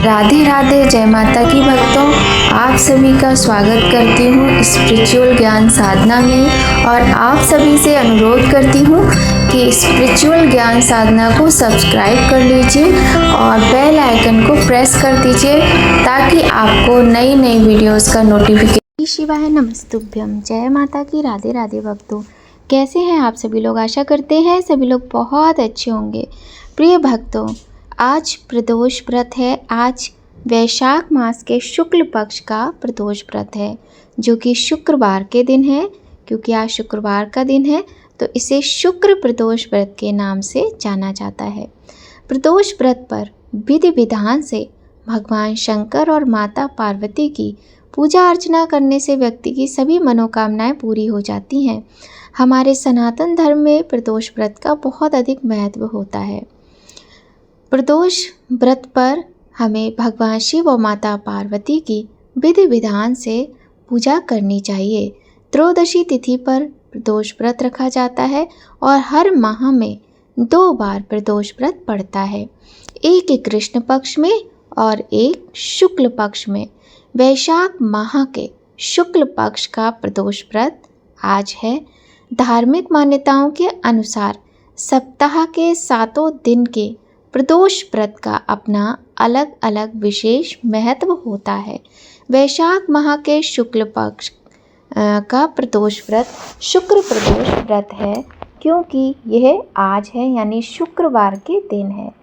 राधे राधे, जय माता की भक्तों। आप सभी का स्वागत करती हूँ स्पिरिचुअल ज्ञान साधना में और आप सभी से अनुरोध करती हूँ कि स्पिरिचुअल ज्ञान साधना को सब्सक्राइब कर लीजिए और बेल आइकन को प्रेस कर दीजिए ताकि आपको नई नई वीडियोस का नोटिफिकेशन। शिवाय नमस्तुभ्यम। जय माता की। राधे राधे भक्तों, कैसे हैं आप सभी लोग? आशा करते हैं सभी लोग बहुत अच्छे होंगे। प्रिय भक्तों, आज प्रदोष व्रत है। आज वैशाख मास के शुक्ल पक्ष का प्रदोष व्रत है, जो कि शुक्रवार के दिन है। क्योंकि आज शुक्रवार का दिन है तो इसे शुक्र प्रदोष व्रत के नाम से जाना जाता है। प्रदोष व्रत पर विधि विधान से भगवान शंकर और माता पार्वती की पूजा अर्चना करने से व्यक्ति की सभी मनोकामनाएं पूरी हो जाती हैं। हमारे सनातन धर्म में प्रदोष व्रत का बहुत अधिक महत्व होता है। प्रदोष व्रत पर हमें भगवान शिव और माता पार्वती की विधि विधान से पूजा करनी चाहिए। त्रयोदशी तिथि पर प्रदोष व्रत रखा जाता है और हर माह में 2 बार प्रदोष व्रत पड़ता है, एक कृष्ण पक्ष में और एक शुक्ल पक्ष में। वैशाख माह के शुक्ल पक्ष का प्रदोष व्रत आज है। धार्मिक मान्यताओं के अनुसार सप्ताह के 7 दिन के प्रदोष व्रत का अपना अलग अलग विशेष महत्व होता है। वैशाख माह के शुक्ल पक्ष का प्रदोष व्रत शुक्र प्रदोष व्रत है, क्योंकि यह आज है, यानी शुक्रवार के दिन है।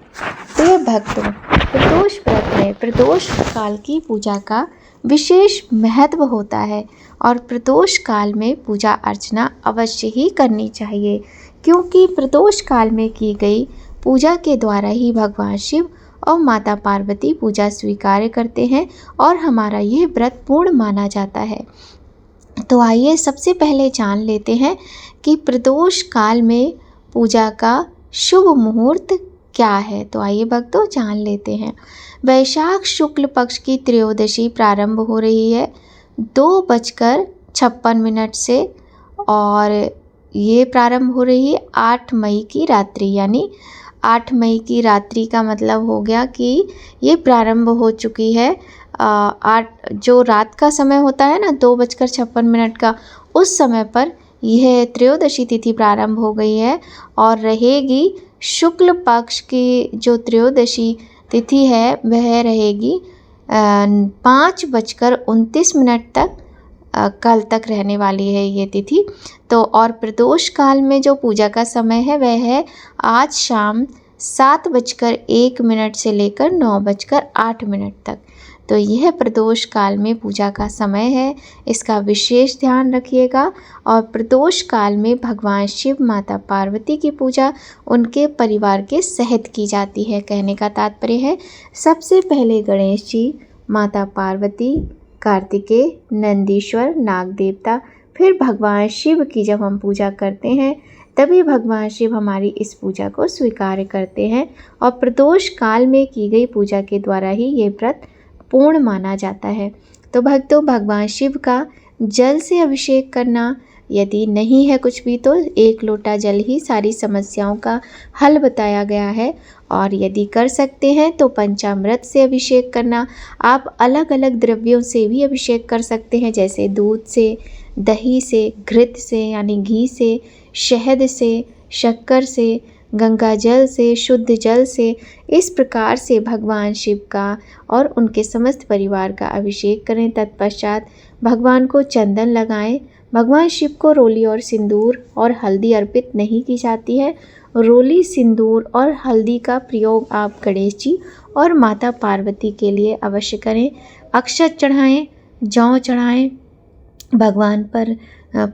प्रिय भक्तों, प्रदोष व्रत में प्रदोष काल की पूजा का विशेष महत्व होता है और प्रदोष काल में पूजा अर्चना अवश्य ही करनी चाहिए, क्योंकि प्रदोष काल में की गई पूजा के द्वारा ही भगवान शिव और माता पार्वती पूजा स्वीकार करते हैं और हमारा यह व्रत पूर्ण माना जाता है। तो आइए सबसे पहले जान लेते हैं कि प्रदोष काल में पूजा का शुभ मुहूर्त क्या है। तो आइए भक्तों जान लेते हैं। वैशाख शुक्ल पक्ष की त्रयोदशी प्रारंभ हो रही है 2:56 से और ये प्रारंभ हो रही है 8 मई की रात्रि, यानी 8 मई की रात्रि का मतलब हो गया कि ये प्रारंभ हो चुकी है। 8 जो रात का समय होता है ना 2:56 का, उस समय पर यह त्रयोदशी तिथि प्रारंभ हो गई है और रहेगी। शुक्ल पक्ष की जो त्रयोदशी तिथि है वह रहेगी 5:29 तक, कल तक रहने वाली है ये तिथि। तो और प्रदोष काल में जो पूजा का समय है वह आज शाम 7:01 से लेकर 9:08 तक। तो यह प्रदोष काल में पूजा का समय है, इसका विशेष ध्यान रखिएगा। और प्रदोष काल में भगवान शिव माता पार्वती की पूजा उनके परिवार के सहित की जाती है। कहने का तात्पर्य है सबसे पहले गणेश जी, माता पार्वती, कार्तिकेय, नंदीश्वर, नाग देवता, फिर भगवान शिव की जब हम पूजा करते हैं तभी भगवान शिव हमारी इस पूजा को स्वीकार करते हैं और प्रदोष काल में की गई पूजा के द्वारा ही ये व्रत पूर्ण माना जाता है। तो भक्तों, भगवान शिव का जल से अभिषेक करना, यदि नहीं है कुछ भी तो 1 लोटा जल ही सारी समस्याओं का हल बताया गया है। और यदि कर सकते हैं तो पंचामृत से अभिषेक करना। आप अलग अलग द्रव्यों से भी अभिषेक कर सकते हैं, जैसे दूध से, दही से, घृत से यानी घी से, शहद से, शक्कर से, गंगा जल से, शुद्ध जल से। इस प्रकार से भगवान शिव का और उनके समस्त परिवार का अभिषेक करें। तत्पश्चात भगवान को चंदन लगाएं। भगवान शिव को रोली और सिंदूर और हल्दी अर्पित नहीं की जाती है। रोली, सिंदूर और हल्दी का प्रयोग आप गणेश जी और माता पार्वती के लिए अवश्य करें। अक्षत चढ़ाएं, जौ चढ़ाएं, भगवान पर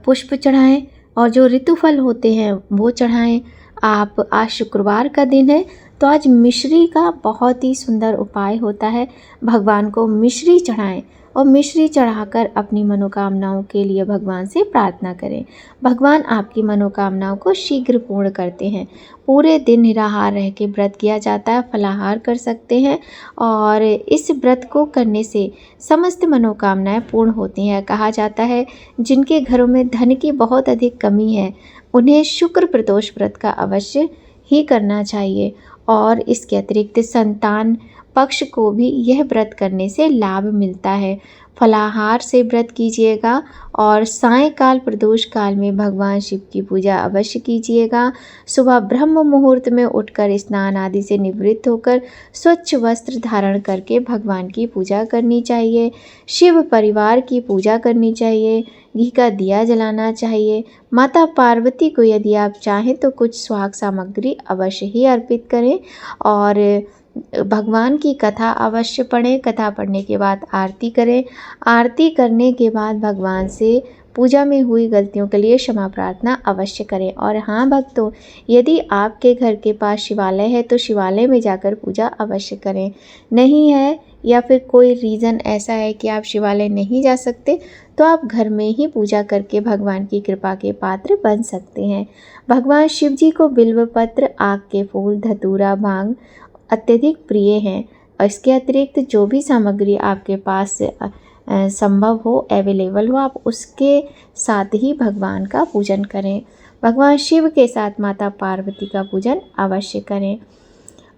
पुष्प चढ़ाएं और जो ऋतुफल होते हैं वो चढ़ाएं। आप आज शुक्रवार का दिन है तो आज मिश्री का बहुत ही सुंदर उपाय होता है। भगवान को मिश्री चढ़ाएं और मिश्री चढ़ाकर अपनी मनोकामनाओं के लिए भगवान से प्रार्थना करें। भगवान आपकी मनोकामनाओं को शीघ्र पूर्ण करते हैं। पूरे दिन निराहार रह के व्रत किया जाता है, फलाहार कर सकते हैं और इस व्रत को करने से समस्त मनोकामनाएं पूर्ण होती हैं। कहा जाता है जिनके घरों में धन की बहुत अधिक कमी है उन्हें शुक्र प्रदोष व्रत का अवश्य ही करना चाहिए। और इसके अतिरिक्त संतान पक्ष को भी यह व्रत करने से लाभ मिलता है। फलाहार से व्रत कीजिएगा और सायंकाल प्रदोष काल में भगवान शिव की पूजा अवश्य कीजिएगा। सुबह ब्रह्म मुहूर्त में उठकर स्नान आदि से निवृत्त होकर स्वच्छ वस्त्र धारण करके भगवान की पूजा करनी चाहिए। शिव परिवार की पूजा करनी चाहिए। घी का दिया जलाना चाहिए। माता पार्वती को यदि आप चाहें तो कुछ सुहाग सामग्री अवश्य ही अर्पित करें और भगवान की कथा अवश्य पढ़ें। कथा पढ़ने के बाद आरती करें। आरती करने के बाद भगवान से पूजा में हुई गलतियों के लिए क्षमा प्रार्थना अवश्य करें। और हाँ भक्तों, यदि आपके घर के पास शिवालय है तो शिवालय में जाकर पूजा अवश्य करें। नहीं है या फिर कोई रीज़न ऐसा है कि आप शिवालय नहीं जा सकते तो आप घर में ही पूजा करके भगवान की कृपा के पात्र बन सकते हैं। भगवान शिव जी को बिल्व पत्र, आक के फूल, धतूरा, भांग अत्यधिक प्रिय हैं। और इसके अतिरिक्त जो भी सामग्री आपके पास संभव हो, अवेलेबल हो, आप उसके साथ ही भगवान का पूजन करें। भगवान शिव के साथ माता पार्वती का पूजन अवश्य करें।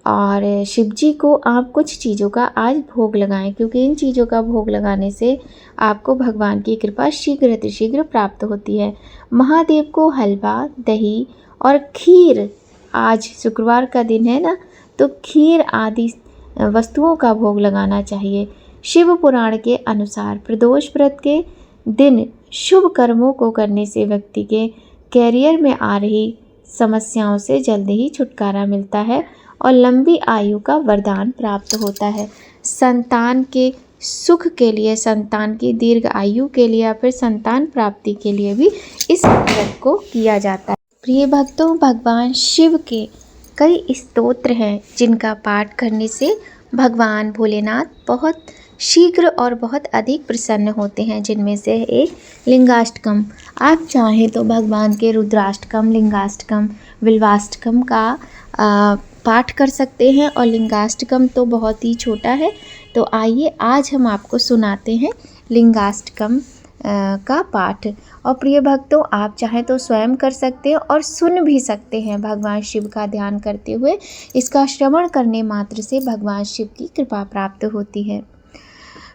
और शिव जी को आप कुछ चीज़ों का आज भोग लगाएं, क्योंकि इन चीज़ों का भोग लगाने से आपको भगवान की कृपा शीघ्र प्राप्त होती है। महादेव को हलवा, दही और खीर, आज शुक्रवार का दिन है ना, तो खीर आदि वस्तुओं का भोग लगाना चाहिए। शिव पुराण के अनुसार प्रदोष व्रत के दिन शुभ कर्मों को करने से व्यक्ति के कैरियर में आ रही समस्याओं से जल्दी ही छुटकारा मिलता है और लंबी आयु का वरदान प्राप्त होता है। संतान के सुख के लिए, संतान की दीर्घ आयु के लिए या फिर संतान प्राप्ति के लिए भी इस व्रत को किया जाता है। प्रिय भक्तों, भगवान शिव के कई स्तोत्र हैं जिनका पाठ करने से भगवान भोलेनाथ बहुत शीघ्र और बहुत अधिक प्रसन्न होते हैं, जिनमें से एक लिंगाष्टकम। आप चाहें तो भगवान के रुद्राष्टकम, लिंगाष्टकम, बिल्वाष्टकम का पाठ कर सकते हैं और लिंगाष्टकम तो बहुत ही छोटा है। तो आइए आज हम आपको सुनाते हैं लिंगाष्टकम का पाठ। और प्रिय भक्तों, आप चाहें तो स्वयं कर सकते हैं और सुन भी सकते हैं। भगवान शिव का ध्यान करते हुए इसका श्रवण करने मात्र से भगवान शिव की कृपा प्राप्त होती है।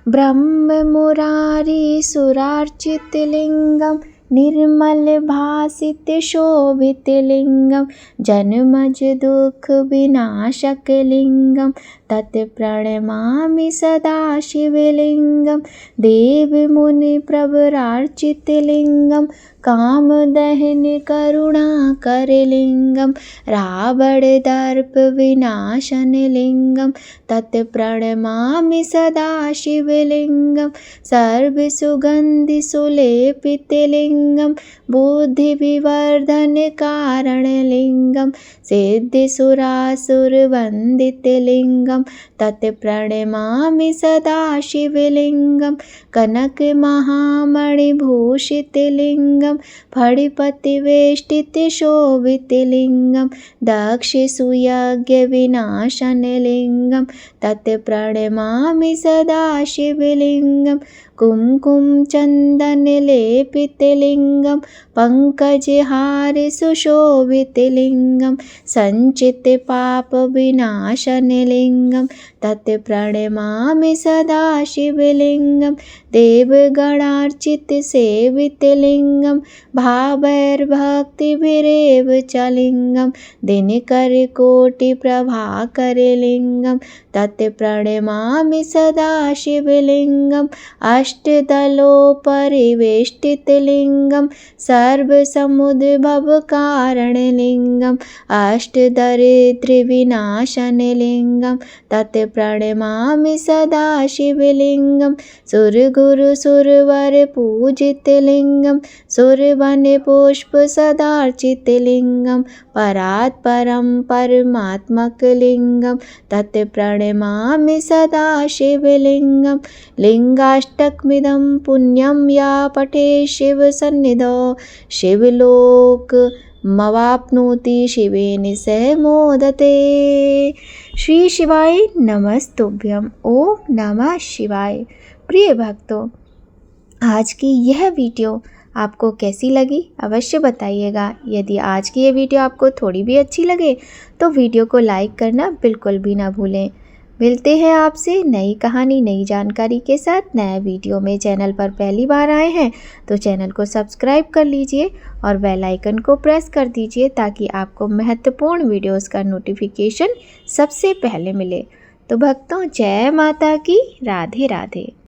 ब्रह्म मुरारी सुरार्चित लिंगम, निर्मल भासित शोभित लिंगम, जन्मज दुख विनाशक लिंगम, तत् प्रणमामि सदा शिवलिंगम। देव मुनि प्रवरार्चित लिंगम, काम दहन करुणा कर लिंगम, रावण दर्प विनाशन लिंगम, तत् प्रणमामि सदा शिवलिंगम। सर्व सुगंधि सुलेपित लिंगम, बुद्धि विवर्धन कारण लिंगम, सिद्धि सुरासुर वंदित लिंगम, तत् प्रणमामि सदा शिवलिंगम। कनक महामणि भूषित लिंगम, फणिपति वेष्टित शोभित लिंगम, दक्ष सुयज्ञ विनाशन लिंगम, तत् प्रणमामि सदा शिवलिंगम। कुमकुम चंदन लेपित लिंगम, पंकज हार सुशोभित लिंगम, संचित पाप विनाशन लिंगम, तत् प्रणमामि सदा शिवलिंगम। देवगणार्चित सेवित लिंगम, भावैर्भक्तिभिरेव च लिंगम, दिनकर कोटि प्रभाकर लिंगम, तत् प्रणमामि सदा शिवलिंगम। अष्टदलोपरिवेष्टित लिंगम, सर्वसमुद्भव कारण लिंगम, अष्टदरिद्र विनाशन लिंगम, तत् प्रणमामि सदा शिवलिंगम। सुरगुरु सुरवर पूजित लिंगम, सुरवन पुष्प सदार्चित लिंगम, परात् परम परमात्मक लिंगम, तत् प्रणमामि सदा शिवलिंगम। लिंगाष्टकमिदं पुण्यं या पठे शिव सन्निधौ, शिवलोक मवाप्नोति शिवेन सह मोदते। श्री शिवाय नमस्तुभ्यं। ओम नमः शिवाय। प्रिय भक्तों, आज की यह वीडियो आपको कैसी लगी अवश्य बताइएगा। यदि आज की ये वीडियो आपको थोड़ी भी अच्छी लगे तो वीडियो को लाइक करना बिल्कुल भी ना भूलें। मिलते हैं आपसे नई कहानी नई जानकारी के साथ नया वीडियो में। चैनल पर पहली बार आए हैं तो चैनल को सब्सक्राइब कर लीजिए और बेल आइकन को प्रेस कर दीजिए ताकि आपको महत्वपूर्ण वीडियोस का नोटिफिकेशन सबसे पहले मिले। तो भक्तों, जय माता की। राधे राधे।